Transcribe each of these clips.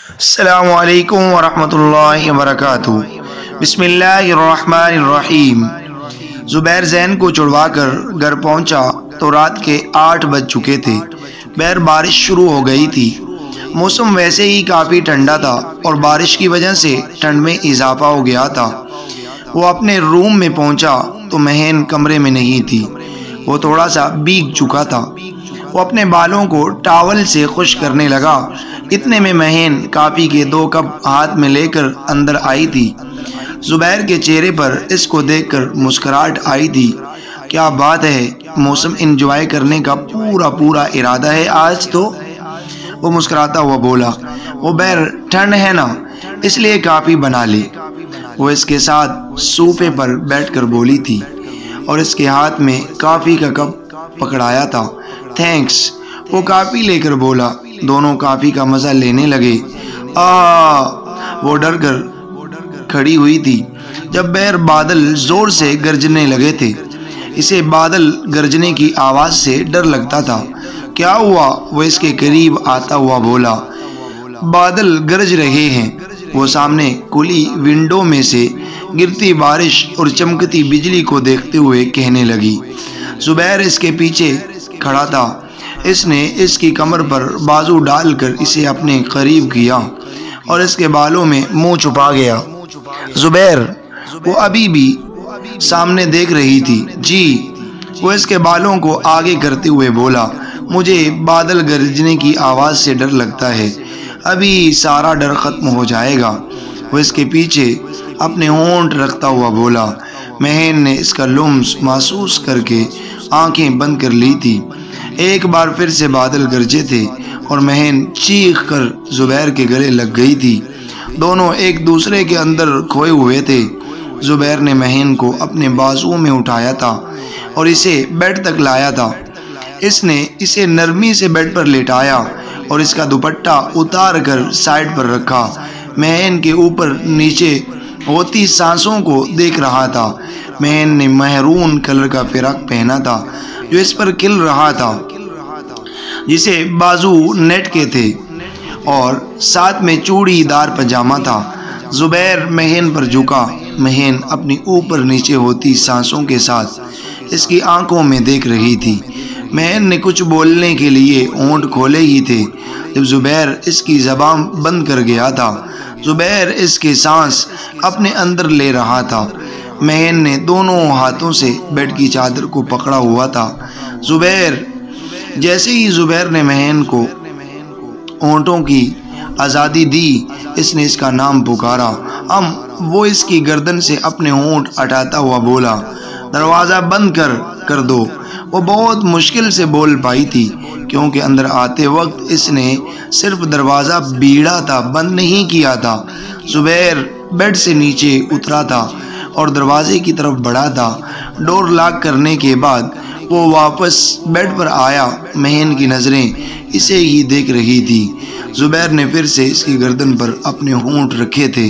السلام علیکم ورحمۃ اللہ وبرکاتہ۔ بسم اللہ الرحمن الرحیم۔ زبیر زین کو چھڑوا کر گھر پہنچا تو رات کے 8 بج چکے تھے۔ بہر بارش شروع ہو گئی تھی۔ موسم ویسے ہی کافی ٹھنڈا تھا اور بارش کی وجہ سے ٹھنڈ میں اضافہ ہو گیا تھا۔ وہ اپنے روم میں پہنچا تو مہین کمرے میں نہیں تھی۔ وہ تھوڑا سا بھیگ چکا تھا۔ وہ اپنے بالوں کو ٹاول سے خشک کرنے لگا۔ اتنے میں مہین کافی کے 2 کپ ہاتھ میں لے کر اندر آئی تھی۔ زبیر کے چہرے پر اس کو دیکھ کر مسکراہٹ آئی تھی۔ کیا بات ہے، موسم انجوائے کرنے کا پورا ارادہ ہے آج تو؟ وہ مسکراتا ہوا بولا۔ وہ بہر ٹھنڈ ہے نا، اس لیے کافی بنا لی۔ وہ اس کے ساتھ صوفے پر بیٹھ کر بولی تھی اور اس کے ہاتھ میں کافی کا کپ پکڑایا تھا۔ تھینکس، وہ کافی لے کر بولا۔ دونوں کافی کا مزہ لینے لگے۔ وہ ڈر کر کھڑی ہوئی تھی جب بہر بادل زور سے گرجنے لگے تھے۔ اسے بادل گرجنے کی آواز سے ڈر لگتا تھا۔ کیا ہوا؟ وہ اس کے قریب آتا ہوا بولا۔ بادل گرج رہے ہیں۔ وہ سامنے کھلی ونڈو میں سے گرتی بارش اور چمکتی بجلی کو دیکھتے ہوئے کہنے لگی۔ زبیر اس کے پیچھے کھڑا تھا۔ اس نے اس کی کمر پر بازو ڈال کر اسے اپنے قریب کیا اور اس کے بالوں میں منہ چھپا گیا۔ زبیر، وہ ابھی بھی سامنے دیکھ رہی تھی۔ جی، وہ اس کے بالوں کو آگے کرتے ہوئے بولا۔ مجھے بادل گرجنے کی آواز سے ڈر لگتا ہے، ابھی سارا ڈر ختم ہو جائے گا۔ وہ اس کے پیچھے اپنے ہونٹ رکھتا ہوا بولا۔ مہین نے اس کا لمس محسوس کر کے آنکھیں بند کر لی تھی۔ ایک بار پھر سے بادل گرجے تھے اور مہین چیخ کر زبیر کے گلے لگ گئی تھی۔ دونوں ایک دوسرے کے اندر کھوئے ہوئے تھے۔ زبیر نے مہین کو اپنے بازو میں اٹھایا تھا اور اسے بیڈ تک لایا تھا۔ اس نے اسے نرمی سے بیڈ پر لیٹایا اور اس کا دوپٹہ اتار کر سائیڈ پر رکھا۔ مہین کے اوپر نیچے ہوتی سانسوں کو دیکھ رہا تھا۔ مہین نے مہرون کلر کا فراق پہنا تھا جو اس پر کھل رہا تھا، جسے بازو نیٹ کے تھے اور ساتھ میں چوڑی دار پاجامہ تھا۔ زبیر مہین پر جھکا۔ مہین اپنی اوپر نیچے ہوتی سانسوں کے ساتھ اس کی آنکھوں میں دیکھ رہی تھی۔ مہین نے کچھ بولنے کے لیے ہونٹ کھولے ہی تھے جب زبیر اس کی زبان بند کر گیا تھا۔ زبیر اس کے سانس اپنے اندر لے رہا تھا۔ مہین نے دونوں ہاتھوں سے بیڈ کی چادر کو پکڑا ہوا تھا۔ زبیر، جیسے ہی زبیر نے مہین کو ہونٹوں کی آزادی دی، اس نے اس کا نام پکارا۔ وہ اس کی گردن سے اپنے ہونٹ ہٹاتا ہوا بولا، دروازہ بند کر دو۔ وہ بہت مشکل سے بول پائی تھی کیونکہ اندر آتے وقت اس نے صرف دروازہ بیڑا تھا، بند نہیں کیا تھا۔ زبیر بیڈ سے نیچے اترا تھا اور دروازے کی طرف بڑھا تھا۔ ڈور لاک کرنے کے بعد وہ واپس بیڈ پر آیا۔ مہین کی نظریں اسے ہی دیکھ رہی تھی۔ زبیر نے پھر سے اس کی گردن پر اپنے ہونٹ رکھے تھے۔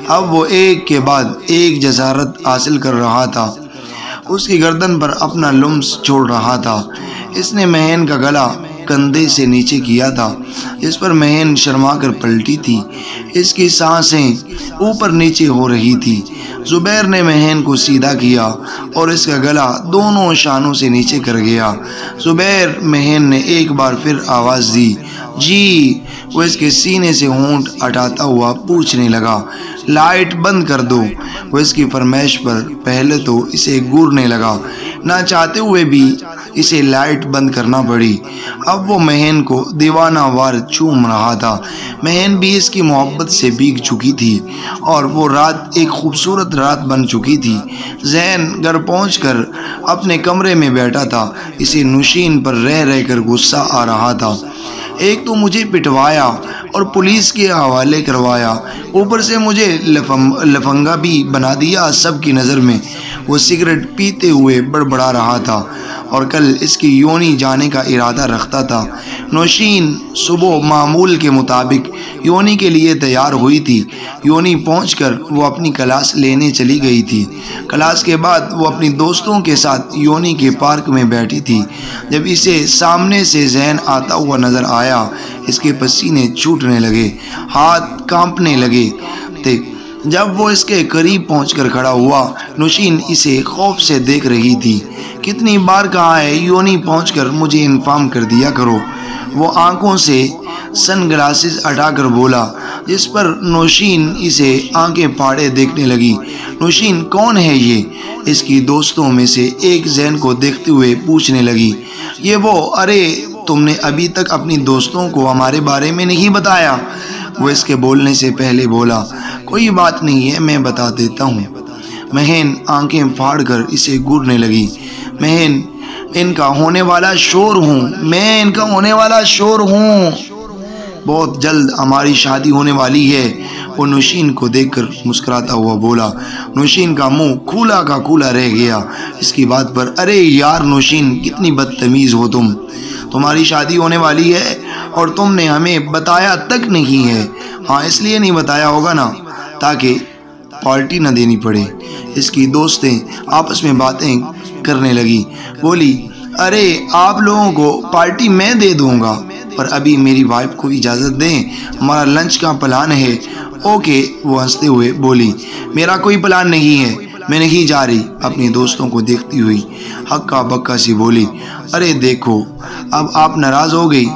اب وہ ایک کے بعد ایک جسارت حاصل کر رہا تھا۔ اس کی گردن پر اپنا لمس چھوڑ رہا تھا۔ اس نے مہین کا گلا کندھے سے نیچے کیا تھا جس پر مہین شرما کر پلٹی تھی۔ اس کی سانسیں اوپر نیچے ہو رہی تھی۔ زبیر نے مہین کو سیدھا کیا اور اس کا گلا دونوں شانوں سے نیچے کر گیا۔ زبیر، مہین نے ایک بار پھر آواز دی۔ جی، وہ اس کے سینے سے ہونٹ ہٹاتا ہوا پوچھنے لگا۔ لائٹ بند کر دو۔ وہ اس کی فرمائش پر پہلے تو اسے گورنے لگا، نہ چاہتے ہوئے بھی اسے لائٹ بند کرنا پڑی۔ اب وہ مہین کو دیوانہ وار چوم رہا تھا۔ مہین بھی اس کی محبت سے بھیگ چکی تھی اور وہ رات ایک خوبصورت رات بن چکی تھی۔ زین گھر پہنچ کر اپنے کمرے میں بیٹھا تھا۔ اسے نشین پر رہ کر غصہ آ رہا تھا۔ ایک تو مجھے پٹوایا اور پولیس کے حوالے کروایا، اوپر سے مجھے لفنگا بھی بنا دیا سب کی نظر میں۔ وہ سگریٹ پیتے ہوئے بڑبڑا رہا تھا اور کل اس کی یونی جانے کا ارادہ رکھتا تھا۔ نوشین صبح معمول کے مطابق یونی کے لیے تیار ہوئی تھی۔ یونی پہنچ کر وہ اپنی کلاس لینے چلی گئی تھی۔ کلاس کے بعد وہ اپنی دوستوں کے ساتھ یونی کے پارک میں بیٹھی تھی جب اسے سامنے سے زین آتا ہوا نظر آیا۔ اس کے پسینے چھوٹنے لگے، ہاتھ کانپنے لگے تھے۔ جب وہ اس کے قریب پہنچ کر کھڑا ہوا، نوشین اسے خوف سے دیکھ رہی تھی۔ کتنی بار کہا ہے یونی پہنچ کر مجھے انفارم کر دیا کرو۔ وہ آنکھوں سے سن گلاسز ہٹا کر بولا، جس پر نوشین اسے آنکھیں پھاڑے دیکھنے لگی۔ نوشین کون ہے یہ؟ اس کی دوستوں میں سے ایک زین کو دیکھتے ہوئے پوچھنے لگی۔ یہ وہ، ارے تم نے ابھی تک اپنی دوستوں کو ہمارے بارے میں نہیں بتایا۔ وہ اس کے بولنے سے پہلے بولا، کوئی بات نہیں ہے، میں بتا دیتا ہوں۔ مہین آنکھیں پھاڑ کر اسے گھورنے لگی۔ مہین ان کا ہونے والا شور ہوں، میں ان کا ہونے والا شور ہوں۔ بہت جلد ہماری شادی ہونے والی ہے۔ وہ نوشین کو دیکھ کر مسکراتا ہوا بولا۔ نوشین کا منہ کھولا کا کھولا رہ گیا اس کی بات پر۔ ارے یار نوشین، کتنی بدتمیز ہو تم۔ تمہاری شادی ہونے والی ہے اور تم نے ہمیں بتایا تک نہیں ہے۔ ہاں اس لیے نہیں بتایا ہوگا نا تاکہ پارٹی نہ دینی پڑے۔ اس کی دوستیں آپس میں باتیں کرنے لگی۔ بولی، ارے آپ لوگوں کو پارٹی میں دے دوں گا، پر ابھی میری وائف کو اجازت دیں، ہمارا لنچ کا پلان ہے۔ اوکے، وہ ہنستے ہوئے بولی، میرا کوئی پلان نہیں ہے، میں نہیں جا رہی۔ اپنی دوستوں کو دیکھتی ہوئی ہکا بکا سی بولی، ارے دیکھو اب آپ ناراض ہو گئی۔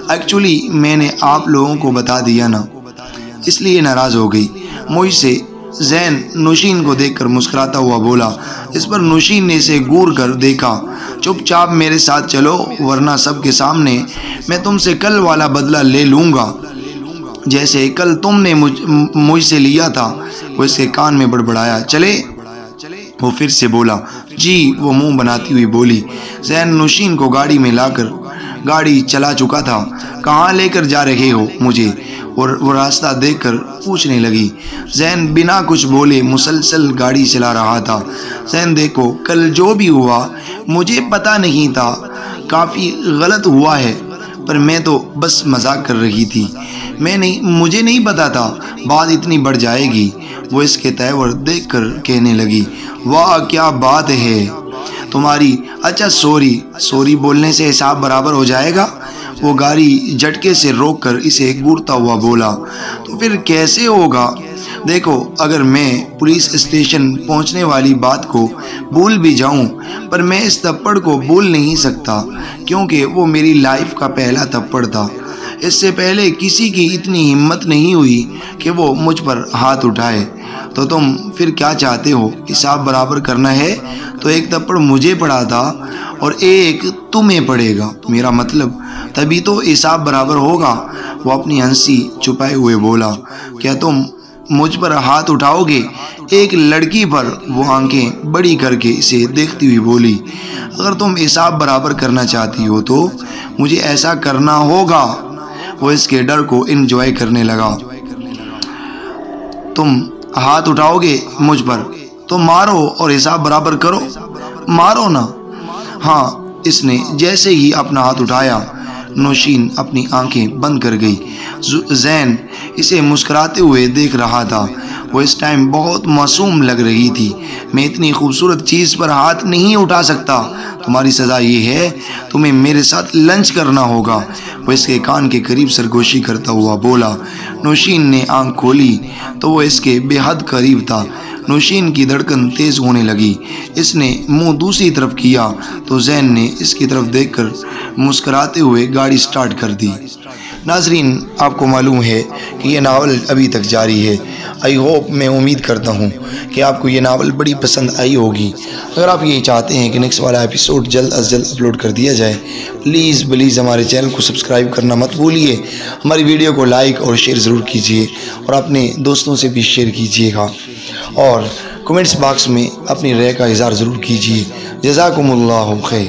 ایکچولی میں نے آپ لوگوں کو بتا دیا نا، اس لیے ناراض ہو گئی مجھ سے۔ زین نوشین کو دیکھ کر مسکراتا ہوا بولا۔ اس پر نوشین نے اسے گور کر دیکھا۔ چپ چاپ میرے ساتھ چلو، ورنہ سب کے سامنے میں تم سے کل والا بدلہ لے لوں گا جیسے کل تم نے مجھ سے لیا تھا۔ وہ اس کے کان میں بڑبڑایا، چلے؟ وہ پھر سے بولا، جی۔ وہ منہ بناتی ہوئی بولی۔ زین نوشین کو گاڑی میں لا کر گاڑی چلا چکا تھا۔ کہاں لے کر جا رہے ہو مجھے؟ وہ راستہ دیکھ کر پوچھنے لگی۔ زین بنا کچھ بولے مسلسل گاڑی چلا رہا تھا۔ زین دیکھو، کل جو بھی ہوا مجھے پتہ نہیں تھا، کافی غلط ہوا ہے، پر میں تو بس مذاق کر رہی تھی، مجھے نہیں پتا تھا بات اتنی بڑھ جائے گی۔ وہ اس کے تیور دیکھ کر کہنے لگی، واہ کیا بات ہے تمہاری۔ اچھا سوری بولنے سے حساب برابر ہو جائے گا؟ وہ گاڑی جھٹکے سے روک کر اسے گھورتا ہوا بولا، تو پھر کیسے ہوگا؟ دیکھو، اگر میں پولیس اسٹیشن پہنچنے والی بات کو بھول بھی جاؤں، پر میں اس تھپڑ کو بھول نہیں سکتا، کیونکہ وہ میری لائف کا پہلا تھپڑ تھا۔ اس سے پہلے کسی کی اتنی ہمت نہیں ہوئی کہ وہ مجھ پر ہاتھ اٹھائے۔ تو تم پھر کیا چاہتے ہو؟ حساب برابر کرنا ہے تو ایک تھپڑ مجھے پڑا تھا اور ایک تمہیں پڑے گا، میرا مطلب تبھی تو حساب برابر ہوگا۔ وہ اپنی ہنسی چھپائے ہوئے بولا، کیا تم مجھ پر ہاتھ اٹھاؤ گے؟ ایک لڑکی پر؟ وہ آنکھیں بڑی کر کے اسے دیکھتی ہوئی بولی، اگر تم حساب برابر کرنا چاہتی ہو تو مجھے ایسا کرنا ہوگا۔ وہ اس کے ڈر کو انجوائے کرنے لگا۔ تم ہاتھ اٹھاؤ گے مجھ پر تو مارو اور حساب برابر کرو، مارو نا۔ ہاں۔ اس نے جیسے ہی اپنا ہاتھ اٹھایا، نوشین اپنی آنکھیں بند کر گئی۔ زین اسے مسکراتے ہوئے دیکھ رہا تھا۔ وہ اس ٹائم بہت معصوم لگ رہی تھی۔ میں اتنی خوبصورت چیز پر ہاتھ نہیں اٹھا سکتا، تمہاری سزا یہ ہے، تمہیں میرے ساتھ لنچ کرنا ہوگا۔ وہ اس کے کان کے قریب سرگوشی کرتا ہوا بولا۔ نوشین نے آنکھ کھولی تو وہ اس کے بے حد قریب تھا۔ نوشین کی دھڑکن تیز ہونے لگی۔ اس نے منہ دوسری طرف کیا تو زین نے اس کی طرف دیکھ کر مسکراتے ہوئے گاڑی سٹارٹ کر دی۔ ناظرین، آپ کو معلوم ہے کہ یہ ناول ابھی تک جاری ہے۔ آئی ہوپ، میں امید کرتا ہوں کہ آپ کو یہ ناول بڑی پسند آئی ہوگی۔ اگر آپ یہ چاہتے ہیں کہ نیکسٹ والا ایپیسوڈ جلد از جلد اپلوڈ کر دیا جائے، پلیز ہمارے چینل کو سبسکرائب کرنا مت بھولیے۔ ہماری ویڈیو کو لائک اور شیئر ضرور کیجیے اور اپنے دوستوں سے بھی شیئر کیجیے گا، اور کمنٹس باکس میں اپنی رائے کا اظہار ضرور کیجیے۔ جزاکم اللہ خیر۔